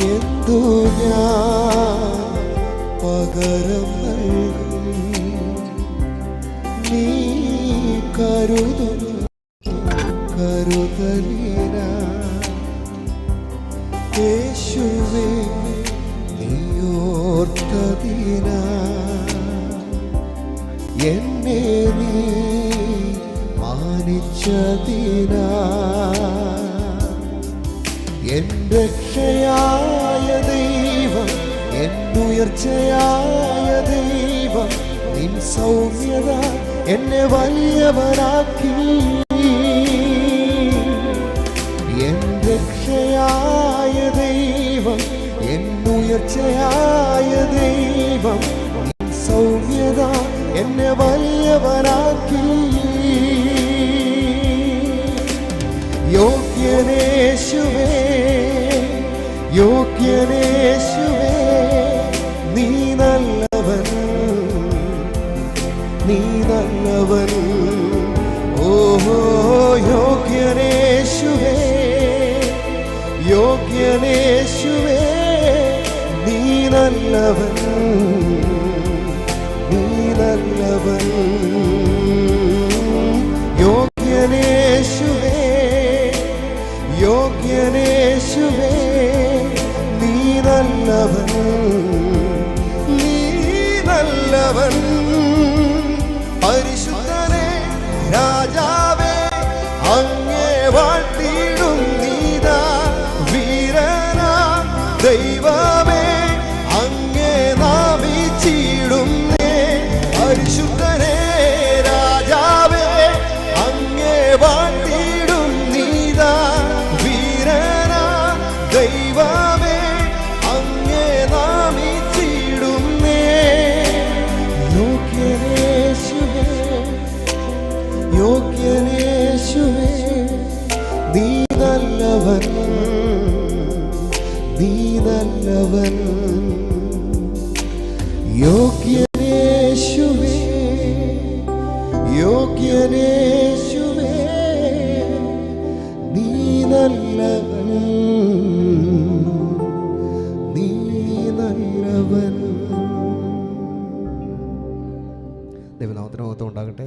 എന്തു ഞാൻ പകരം നൽകും? നീ കരുതലിന യേശുവേ നീയോർത്തതിന എന്നെ നീ മാനിച്ചതിന എൻ രക്ഷയായ ദൈവം എന്നുയർച്ചയായ ദൈവം നിൻ സൗമ്യത എന്നെ വലിയവനാക്കി എൻ രക്ഷയായ ദൈവം എന്നുയർച്ചയായ ദൈവം നിൻ സൗമ്യത എന്നെ വലിയവനാക്കി യോഗ്യനേശുവേ യോഗ്യനേശുവേ നീ നല്ലവൻ നീ നല്ലവൻ ഓഹോ യോഗ്യനേശുവേ യോഗ്യനേശുവേ നീ നല്ലവൻ നീ നല്ലവൻ യോഗ്യനേശുവേ യോഗ്യനേശുവേ നീ നല്ലവൻ നീ നല്ലവൻ പരിശുദ്ധനേ രാജാവേ അങ്ങേ വാഴ്ത്തിയിടും നീതാ വീരനാ ദൈവമേ അങ്ങേ നാമിച്ചിടും പരിശുദ്ധനേ രാജാവേ അങ്ങേ വാഴ്ത്തിയിടും നീതാ വീരനാ ദൈവമേ അങ്ങേ നാമിച്ചിടും യോഗ്യനേശുവേ യോഗ്യനേശുവേ നീ നല്ലവൻ നീ നല്ലവൻ യോഗ്യനേശുവേ യോഗ്യനേശുവേ നീ നല്ലവൻ നീ നല്ലവൻ. ദൈവനാമത്തിന് മഹത്വം ഉണ്ടാകട്ടെ.